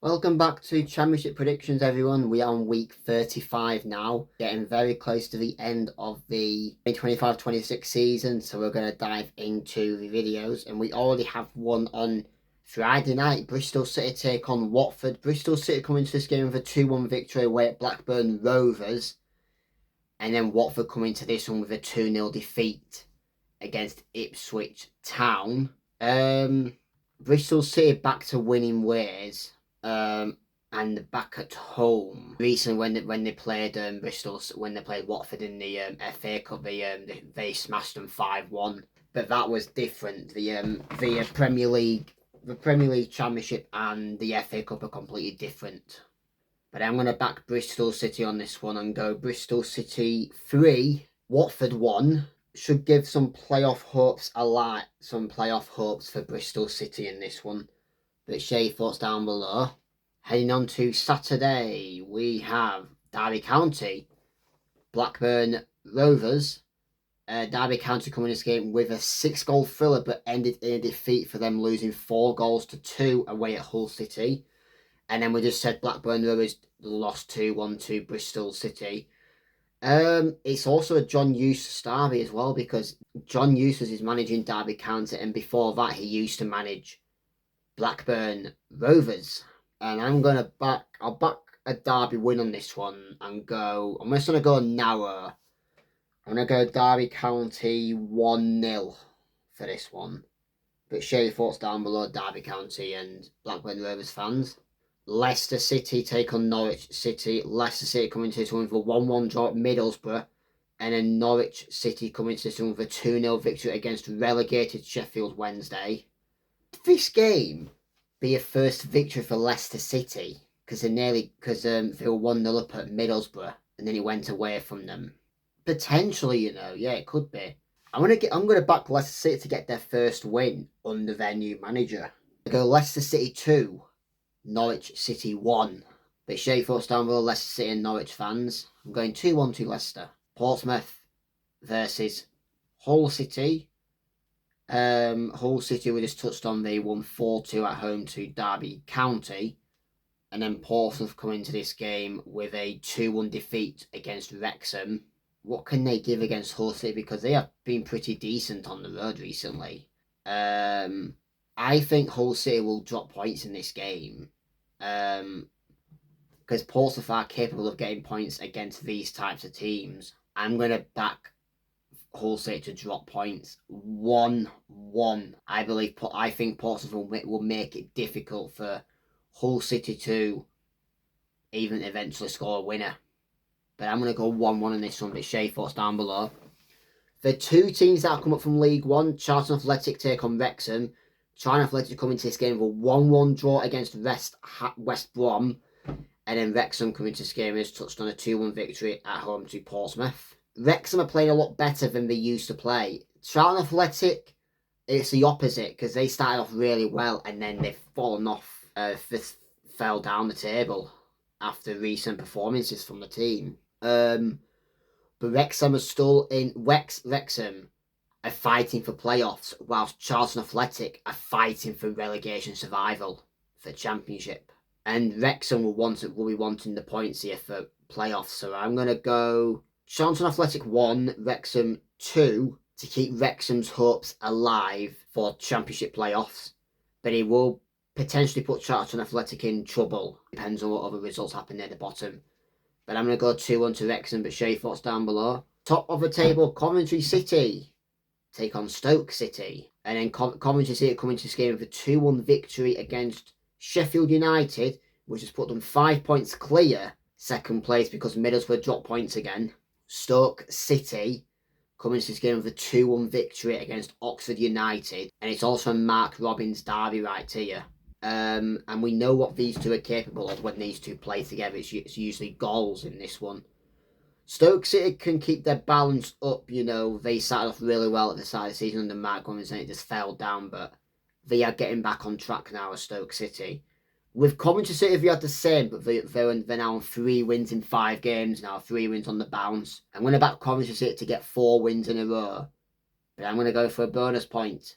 Welcome back to Championship Predictions, everyone. We are on week 35 now, getting very close to the end of the 2025-26 season, so we're going to dive into the videos, and we already have one on Friday night. Bristol City take on Watford. Bristol City come into this game with a 2-1 victory away at Blackburn Rovers, and then Watford come into this one with a 2-0 defeat against Ipswich Town. Bristol City back to winning ways. And back at home recently when they played Bristol, when they played Watford in the FA Cup, they smashed them 5-1. But that was different. The Premier League Championship and the FA Cup are completely different. But I'm going to back Bristol City on this one and go Bristol City 3, Watford 1. Should give some playoff hopes for Bristol City in this one. But share your thoughts down below. Heading on to Saturday, we have Derby County, Blackburn Rovers. Derby County coming in this game with a 6-goal thriller, but ended in a defeat for them, losing 4-2 away at Hull City. And then we just said Blackburn Rovers lost 2-1 to Bristol City. It's also a John Eustace derby as well, because John Eustace is managing Derby County, and before that he used to manage Blackburn Rovers. And I'm I'll back a Derby win on this one and I'm just going to go narrow. I'm going to go Derby County 1-0 for this one. But share your thoughts down below, Derby County and Blackburn Rovers fans. Leicester City take on Norwich City. Leicester City coming to this one with a 1-1 draw at Middlesbrough. And then Norwich City coming to this one with a 2-0 victory against relegated Sheffield Wednesday. This game be a first victory for Leicester City, because they were 1-0 up at Middlesbrough and then it went away from them. Potentially, yeah, it could be. I'm gonna back Leicester City to get their first win under their new manager. I go Leicester City 2, Norwich City 1. But share your thoughts down below, Leicester City and Norwich fans. I'm going 2-1 to Leicester. Portsmouth versus Hull City. Hull City, we just touched on, they won 4-2 at home to Derby County. And then Portsmouth come into this game with a 2-1 defeat against Wrexham. What can they give against Hull City? Because they have been pretty decent on the road recently. I think Hull City will drop points in this game. Because Portsmouth are capable of getting points against these types of teams. I'm going to back Hull City to drop points 1-1. I think Portsmouth will make it difficult for Hull City to even eventually score a winner. But I'm going to go 1-1 in this one. But share your thoughts down below. The two teams that have come up from League One, Charlton Athletic take on Wrexham. Charlton Athletic come into this game with a 1-1 draw against West Brom. And then Wrexham come into this game as touched on a 2-1 victory at home to Portsmouth. Wrexham are playing a lot better than they used to play. Charlton Athletic, it's the opposite, because they started off really well and then they've fallen off, fell down the table after recent performances from the team. But Wrexham are still in. Wrexham are fighting for playoffs, whilst Charlton Athletic are fighting for relegation survival for Championship. And Wrexham will be wanting the points here for playoffs, so I'm going to go Charlton Athletic 1, Wrexham 2, to keep Wrexham's hopes alive for Championship playoffs. But he will potentially put Charlton Athletic in trouble. Depends on what other results happen near the bottom. But I'm going to go 2-1 to Wrexham, but share your thoughts down below. Top of the table, Coventry City take on Stoke City. And then Coventry City come into this game with a 2-1 victory against Sheffield United, which has put them 5 points clear second place because Middlesbrough dropped points again. Stoke City coming into this game with a 2-1 victory against Oxford United. And it's also a Mark Robins derby right here. And we know what these two are capable of when these two play together. It's usually goals in this one. Stoke City can keep their balance up, They started off really well at the start of the season under Mark Robins and it just fell down. But they are getting back on track now as Stoke City. With Coventry City, we had the same, but they're now on 3 wins in 5 games now, 3 wins on the bounce. I'm going to back Coventry City to get 4 wins in a row, but I'm going to go for a bonus point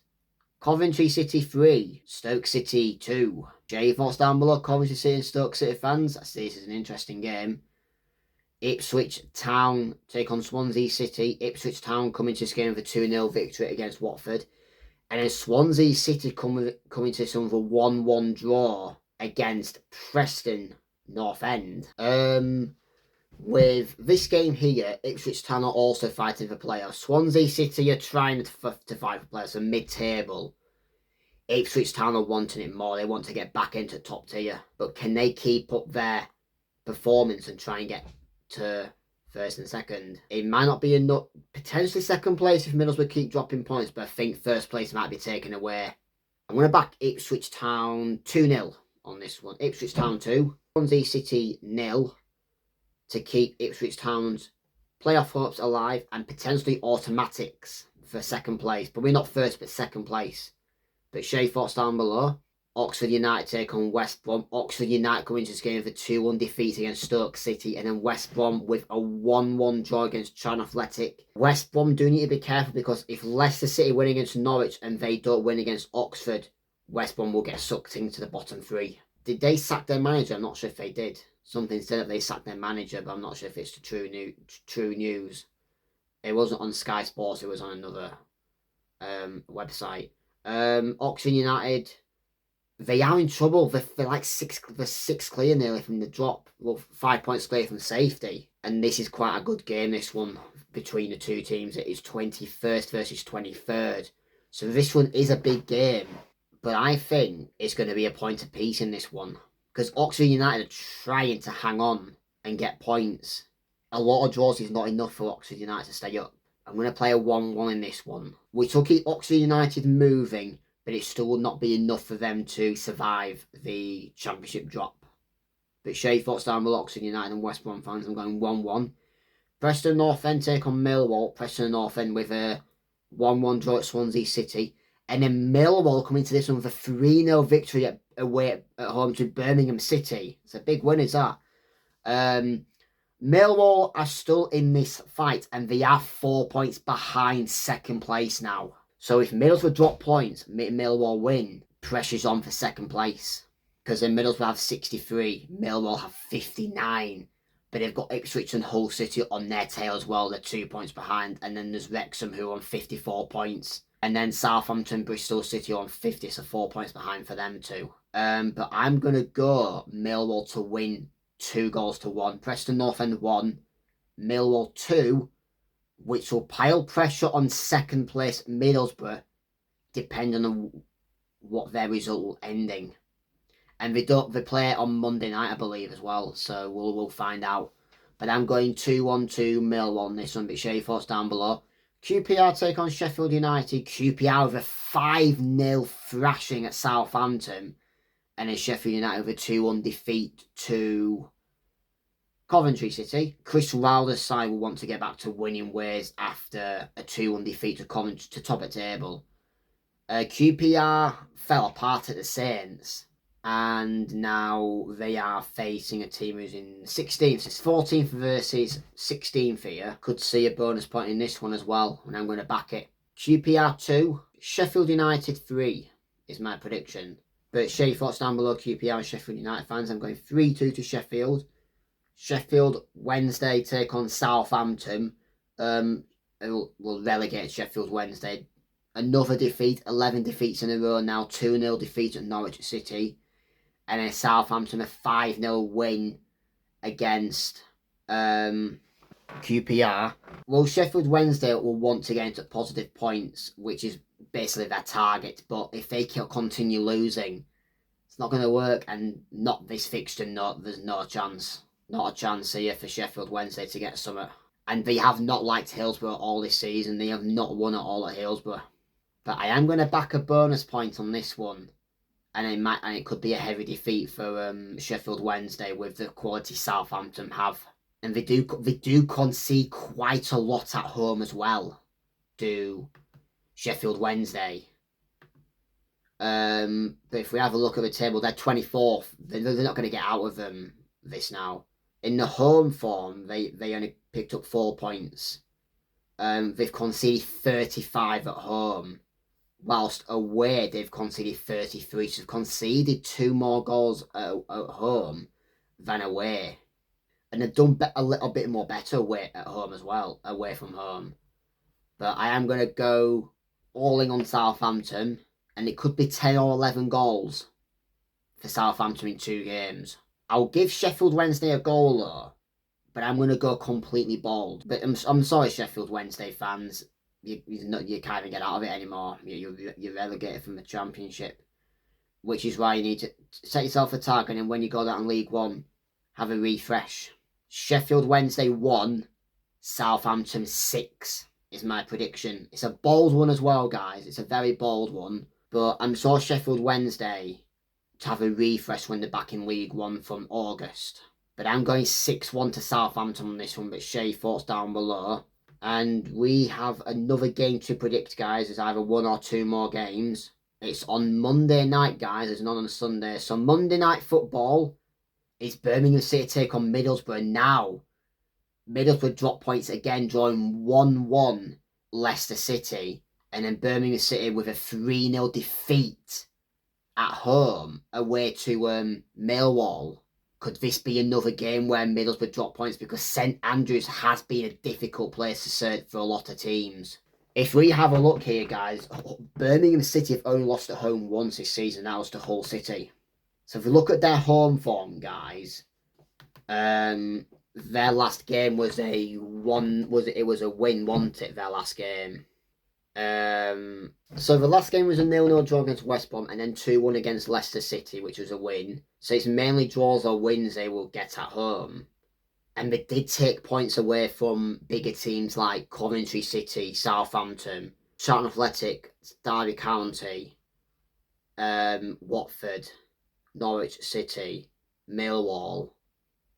Coventry City 3, Stoke City 2. Share your thoughts down below, Coventry City and Stoke City fans. I see this is an interesting game. Ipswich Town take on Swansea City. Ipswich Town coming to this game with a 2-0 victory against Watford. And then Swansea City coming to this one with a 1-1 draw against Preston North End. With this game here, Ipswich Town are also fighting for playoffs. Swansea City are trying to fight for playoffs, so mid-table. Ipswich Town are wanting it more. They want to get back into top tier. But can they keep up their performance and try and get to first and second? It might not be enough. Potentially second place if Middlesbrough keep dropping points, but I think first place might be taken away. I'm going to back Ipswich Town 2-0 on this one. Ipswich Town 2. Swansea City 0 to keep Ipswich Town's playoff hopes alive and potentially automatics for second place. But we're not first, but second place. But share your thoughts down below. Oxford United take on West Brom. Oxford United go into this game with a 2-1 defeat against Stoke City. And then West Brom with a 1-1 draw against Charlton Athletic. West Brom do need to be careful because if Leicester City win against Norwich and they don't win against Oxford, West Brom will get sucked into the bottom three. Did they sack their manager? I'm not sure if they did. Something said that they sacked their manager, but I'm not sure if it's the true news. It wasn't on Sky Sports, it was on another website. Oxford United, they are in trouble. They're like six clear nearly from the drop. Well, 5 points clear from safety. And this is quite a good game, this one, between the two teams. It is 21st versus 23rd. So this one is a big game. But I think it's going to be a point apiece in this one. Because Oxford United are trying to hang on and get points. A lot of draws is not enough for Oxford United to stay up. I'm going to play a 1-1 in this one, which will keep Oxford United moving, but it still will not be enough for them to survive the championship drop. But share your thoughts down below, Oxford United and West Brom fans. I'm going 1-1. Preston North End take on Millwall. Preston North End with a 1-1 draw at Swansea City. And then Millwall coming to this one with a 3-0 victory away at home to Birmingham City. It's a big win, is that? Millwall are still in this fight and they are 4 points behind second place now. So if Middlesbrough drop points, Millwall win, pressure's on for second place. Because then Middlesbrough have 63, Millwall have 59. But they've got Ipswich and Hull City on their tail as well. They're 2 points behind. And then there's Wrexham who are on 54 points. And then Southampton, Bristol City on 50, so 4 points behind for them too. But I'm going to go Millwall to win 2-1. Preston North End 1, Millwall 2, which will pile pressure on second place Middlesbrough, depending on what their result will ending. And they play on Monday night, I believe, as well, so we'll find out. But I'm going 2-1 to Millwall on this one, but share your thoughts down below. QPR take on Sheffield United. QPR with a 5-0 thrashing at Southampton. And then Sheffield United with a 2-1 defeat to Coventry City. Chris Wilder's side will want to get back to winning ways after a 2-1 defeat to Coventry to top the table. QPR fell apart at the Saints. And now they are facing a team who's in 16th. It's 14th versus 16th here. Could see a bonus point in this one as well. And I'm going to back it. QPR 2, Sheffield United 3 is my prediction. But share your thoughts down below, QPR and Sheffield United fans. I'm going 3-2 to Sheffield. Sheffield Wednesday take on Southampton. Will relegate Sheffield Wednesday. Another defeat, 11 defeats in a row now. 2-0 defeat at Norwich City. And then Southampton a 5-0 win against QPR. Well, Sheffield Wednesday will want to get into positive points, which is basically their target. But if they continue losing, it's not going to work. And not this fixture, there's no chance. Not a chance here for Sheffield Wednesday to get something. And they have not liked Hillsborough all this season. They have not won at all at Hillsborough. But I am going to back a bonus point on this one. And it could be a heavy defeat for Sheffield Wednesday with the quality Southampton have. And they do concede quite a lot at home as well, do Sheffield Wednesday. But if we have a look at the table, they're 24th. They're not going to get out of this now. In the home form, they only picked up 4 points. They've conceded 35 at home, whilst away they've conceded 33. So they've conceded 2 more goals at home than away. And they've done a little bit more better away at home as well, away from home. But I am going to go all in on Southampton, and it could be 10 or 11 goals for Southampton in 2 games. I'll give Sheffield Wednesday a goal though, but I'm going to go completely bold. But I'm sorry, Sheffield Wednesday fans, you can't even get out of it anymore. You're relegated from the Championship, which is why you need to set yourself a target, and when you go down in League One, have a refresh. Sheffield Wednesday 1, Southampton 6 is my prediction. It's a bold one as well, guys. It's a very bold one. But I'm sure Sheffield Wednesday to have a refresh when they're back in League One from August. But I'm going 6-1 to Southampton on this one, but share your thoughts down below. And we have another game to predict, guys. There's either 1 or 2 more games. It's on Monday night, guys. It's not on a Sunday. So Monday night football is Birmingham City take on Middlesbrough. Now, Middlesbrough drop points again, drawing 1-1 Leicester City. And then Birmingham City with a 3-0 defeat at home away to Millwall. Could this be another game where Middlesbrough drop points? Because St Andrews has been a difficult place to search for a lot of teams. If we have a look here, guys, Birmingham City have only lost at home once this season. That was to Hull City. So if we look at their home form, guys, their last game was a win, wasn't it? Their last game. So the last game was a 0-0 draw against West Brom, and then 2-1 against Leicester City, which was a win. So it's mainly draws or wins they will get at home. And they did take points away from bigger teams like Coventry City, Southampton, Charlton Athletic, Derby County, Watford, Norwich City, Millwall,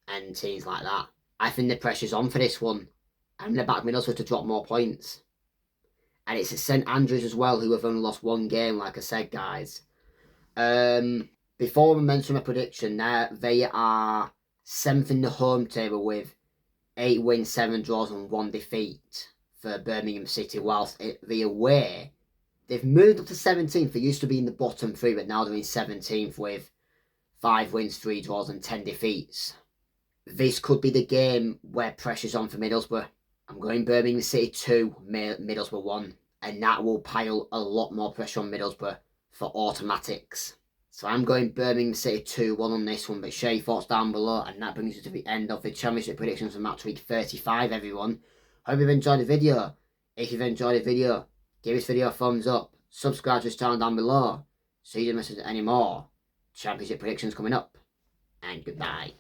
and teams like that. I think the pressure's on for this one. I'm going to back Middlesbrough to drop more points. And it's at St Andrews as well, who have only lost 1 game, like I said, guys. Before we mention my prediction, they are 7th in the home table with 8 wins, 7 draws and 1 defeat for Birmingham City, whilst the away, they've moved up to 17th. They used to be in the bottom 3, but now they're in 17th with 5 wins, 3 draws and 10 defeats. This could be the game where pressure's on for Middlesbrough. I'm going Birmingham City 2, Middlesbrough 1. And that will pile a lot more pressure on Middlesbrough for automatics. So I'm going Birmingham City 2-1 on this one. But share your thoughts down below. And that brings us to the end of the Championship predictions for Match Week 35, everyone. Hope you've enjoyed the video. If you've enjoyed the video, give this video a thumbs up. Subscribe to this channel down below so you don't miss any more Championship predictions coming up. And goodbye.